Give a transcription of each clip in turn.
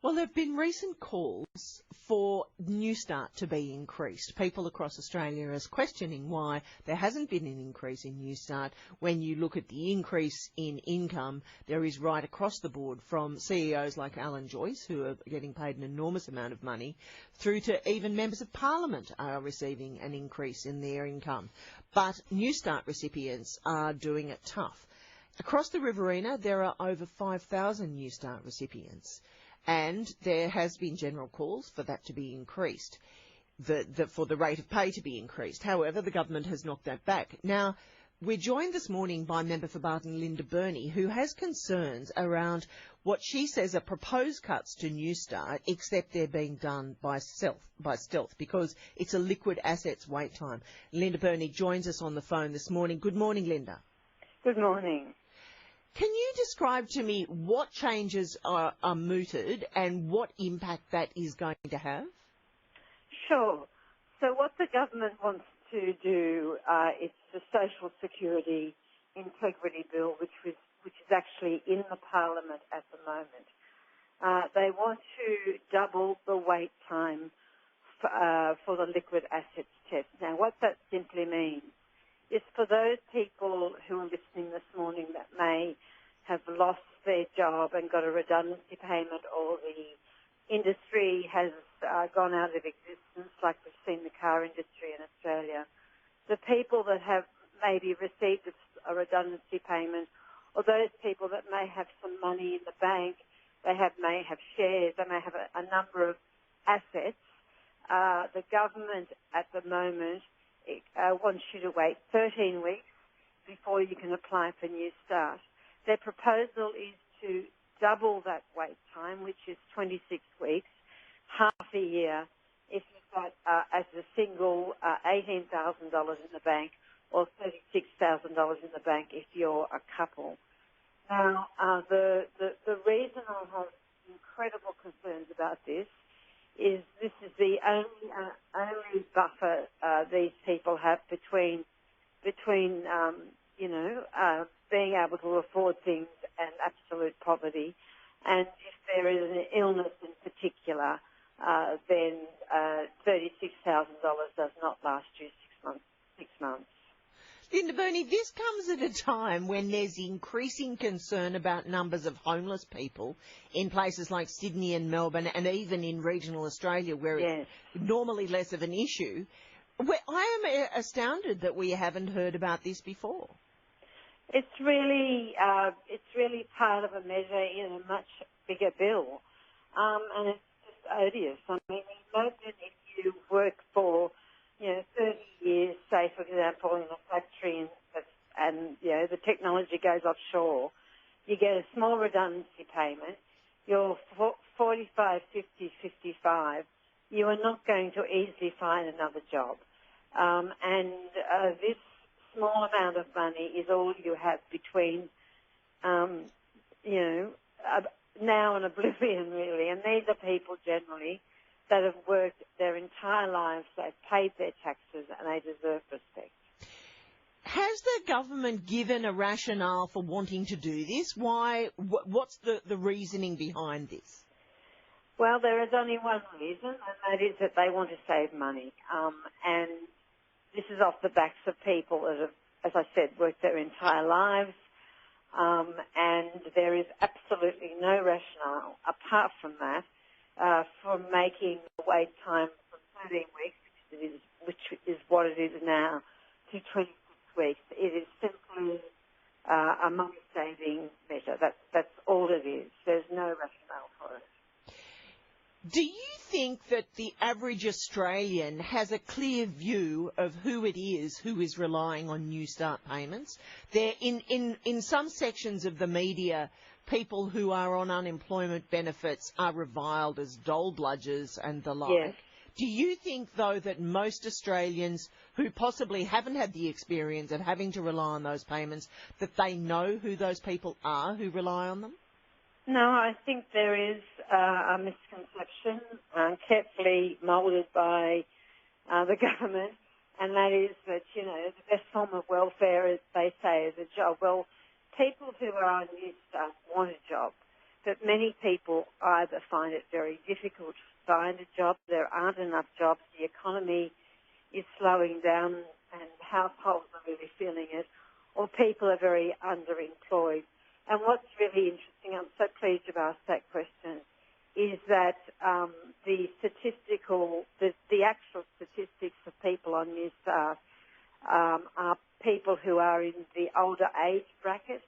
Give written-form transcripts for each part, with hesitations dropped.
Well, there have been recent calls for Newstart to be increased. People across Australia are questioning why there hasn't been an increase in Newstart. When you look at the increase in income, there is right across the board, from CEOs like Alan Joyce, who are getting paid an enormous amount of money, through to even members of Parliament are receiving an increase in their income. But Newstart recipients are doing it tough. Across the Riverina, there are over 5,000 Newstart recipients. And there has been general calls for that to be increased, for the rate of pay to be increased. However, the government has knocked that back. Now, we're joined this morning by Member for Barton, Linda Burney, who has concerns around what she says are proposed cuts to Newstart, except they're being done by stealth, because it's a liquid assets wait time. Linda Burney joins us on the phone this morning. Good morning, Linda. Good morning. Can you describe to me what changes are mooted and what impact that is going to have? Sure. So what the government wants to do, it's the Social Security Integrity Bill, which is actually in the Parliament at the moment. They want to double the wait time for the liquid assets test. Now, what that simply means is for those people who are listening this morning that may have lost their job and got a redundancy payment, or the industry has gone out of existence, like we've seen the car industry in Australia, the people that have maybe received a redundancy payment, or those people that may have some money in the bank, may have shares, they may have a number of assets, the government at the moment wants you to wait 13 weeks before you can apply for Newstart. Their proposal is to double that wait time, which is 26 weeks, half a year, if you've got, as a single, $18,000 in the bank, or $36,000 in the bank if you're a couple. Now, the reason I have incredible concerns about this is the only buffer these people have between being able to afford things and absolute poverty. And if there is an illness in particular, then $36,000 does not last you 6 months. Linda Burney, this comes at a time when there's increasing concern about numbers of homeless people in places like Sydney and Melbourne, and even in regional Australia, where it's normally less of an issue. I am astounded that we haven't heard about this before. It's really part of a measure in a much bigger bill, and it's just odious. I mean, imagine if you work for 30 years, say, for example, in a factory, and the technology goes offshore, you get a small redundancy payment, you're 45, 50, 55, you are not going to easily find another job. And this small amount of money is all you have between, now and oblivion, really. And these are people generally that have worked their entire lives, they've paid their taxes, and they deserve respect. Has the government given a rationale for wanting to do this? Why? What's the reasoning behind this? Well, there is only one reason, and that is that they want to save money. And this is off the backs of people that have, as I said, worked their entire lives. And there is absolutely no rationale, apart from that, for making the wait time from 13 weeks, which is what it is now, to 26 weeks. It is simply a money-saving measure. That's all it is. There's no rationale for it. Do you think that the average Australian has a clear view of who it is who is relying on Newstart payments? There, in some sections of the media, people who are on unemployment benefits are reviled as dole bludgers and the like. Yes. Do you think, though, that most Australians who possibly haven't had the experience of having to rely on those payments, that they know who those people are who rely on them? No, I think there is a misconception carefully moulded by the government, and that is that, the best form of welfare, as they say, is a job. Well, people who are on Newstart want a job. that many people either find it very difficult to find a job, there aren't enough jobs, the economy is slowing down and households are really feeling it, or people are very underemployed. And what's really interesting, I'm so pleased you've asked that question, is that the actual statistics of people on Newstart are people who are in the older age bracket,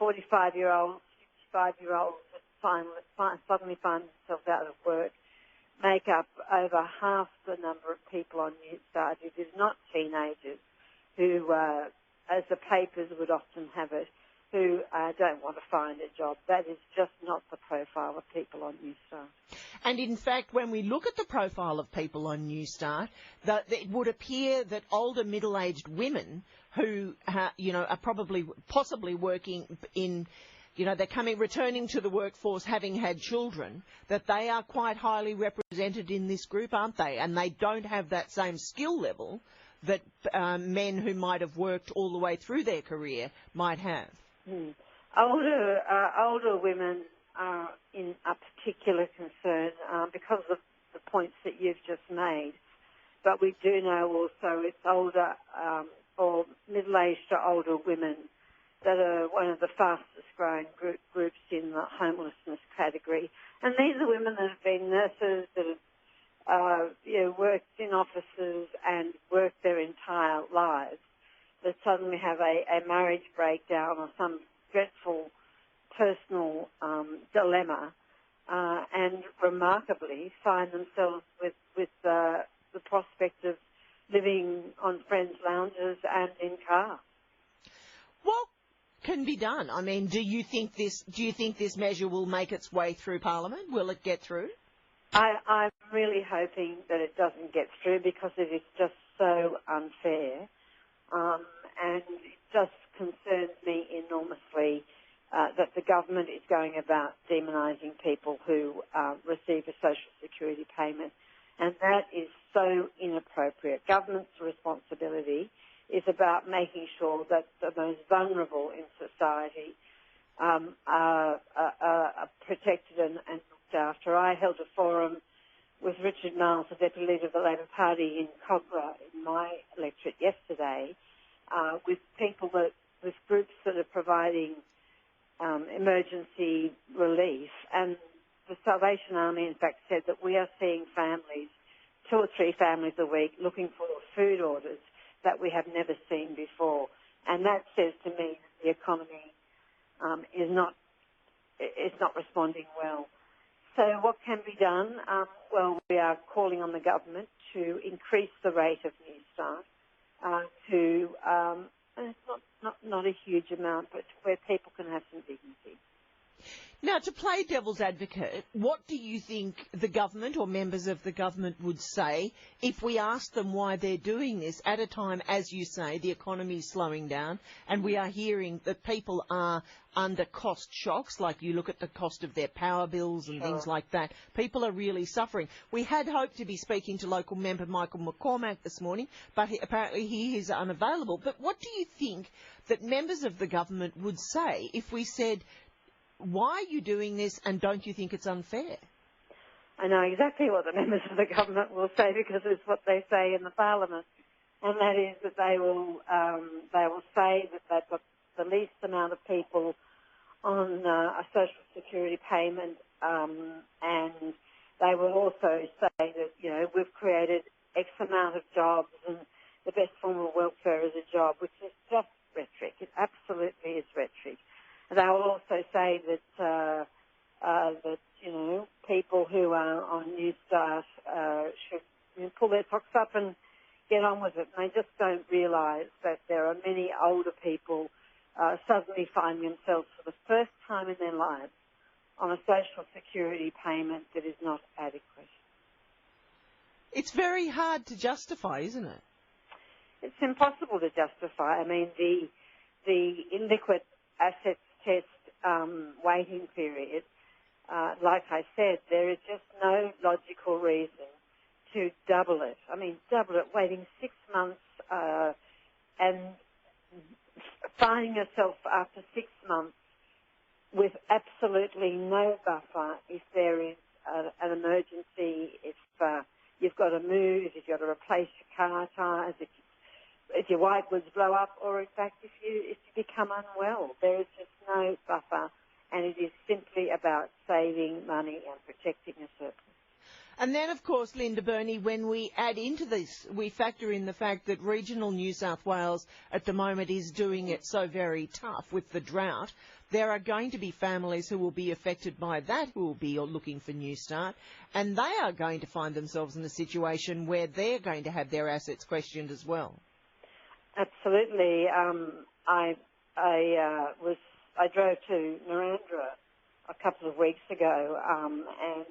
45-year-olds, 55-year-olds that suddenly find themselves out of work, make up over half the number of people on Newstart. It is not teenagers who, as the papers would often have it, who don't want to find a job. That is just not the profile of people on Newstart. And in fact, when we look at the profile of people on Newstart, it would appear that older middle-aged women who, are possibly working in, they're returning to the workforce having had children, that they are quite highly represented in this group, aren't they? And they don't have that same skill level that men who might have worked all the way through their career might have. Older women are in a particular concern because of the points that you've just made. But we do know also it's older or middle-aged to older women that are one of the fastest growing groups in the homelessness category. And these are women that have been nurses, that have worked in offices and worked their entire lives, that suddenly have a marriage breakdown or some dreadful personal dilemma and remarkably find themselves with the prospect of living on friends' lounges and in cars. What can be done? I mean, do you think this measure will make its way through Parliament? Will it get through? I'm really hoping that it doesn't get through because it is just so unfair. And it just concerns me enormously that the government is going about demonising people who receive a social security payment. And that is so inappropriate. Government's responsibility is about making sure that the most vulnerable in society are protected and looked after. I held a forum with Richard Miles, the Deputy Leader of the Labor Party in Cogra, in my electorate yesterday, with with groups that are providing emergency relief. And the Salvation Army, in fact, said that we are seeing families, 2 or 3 families a week, looking for food orders that we have never seen before. And that says to me that the economy is not responding well. So what can be done? Well, we are calling on the government to increase the rate of Newstart to, and it's not a huge amount, but where people can have some dignity. Now, to play devil's advocate, what do you think the government or members of the government would say if we asked them why they're doing this at a time, as you say, the economy is slowing down and we are hearing that people are under cost shocks, like you look at the cost of their power bills and things like that. People are really suffering. We had hoped to be speaking to local member Michael McCormack this morning, but apparently he is unavailable. But what do you think that members of the government would say if we said, why are you doing this and don't you think it's unfair? I know exactly what the members of the government will say because it's what they say in the Parliament, and that is that they will say that they've got the least amount of people on a social security payment, and they will also say that we've created X amount of jobs and the best form of welfare is a job, which is just rhetoric. It absolutely is rhetoric. They will also say that people who are on Newstart should pull their socks up and get on with it. And they just don't realise that there are many older people suddenly finding themselves for the first time in their lives on a social security payment that is not adequate. It's very hard to justify, isn't it? It's impossible to justify. I mean, the illiquid assets test waiting period, like I said, there is just no logical reason to double it. I mean, double it, waiting 6 months and finding yourself after 6 months with absolutely no buffer if there is an emergency, if you've got to move, if you've got to replace your car tyres, if your white goods blow up, or in fact if you become unwell. There is just no buffer, and it is simply about saving money and protecting a surplus. And then, of course, Linda Burney, when we add into this, we factor in the fact that regional New South Wales at the moment is doing it so very tough with the drought. There are going to be families who will be affected by that who will be looking for Newstart, and they are going to find themselves in a situation where they're going to have their assets questioned as well. Absolutely. I drove to Narendra a couple of weeks ago, and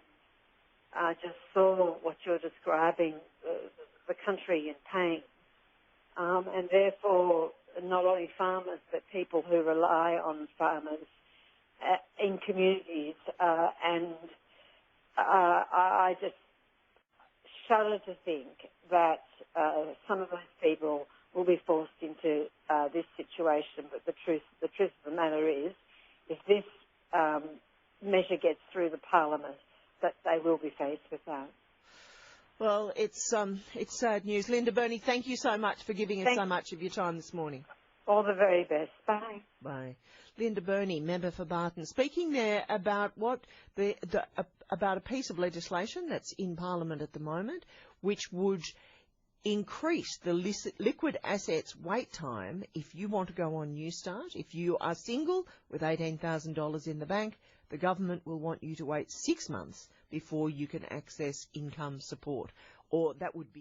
I just saw what you're describing, the country in pain, and therefore not only farmers but people who rely on farmers in communities, and I just shudder to think that some of those people will be forced into this situation. But the truth of the matter is, if this measure gets through the Parliament, that they will be faced with that. Well, it's sad news. Linda Burney, thank you so much for giving us so much of your time this morning. All the very best. Bye. Bye. Linda Burney, member for Barton, speaking there about about a piece of legislation that's in Parliament at the moment, which would increase the liquid assets wait time if you want to go on Newstart. If you are single with $18,000 in the bank, the government will want you to wait 6 months before you can access income support, or that would be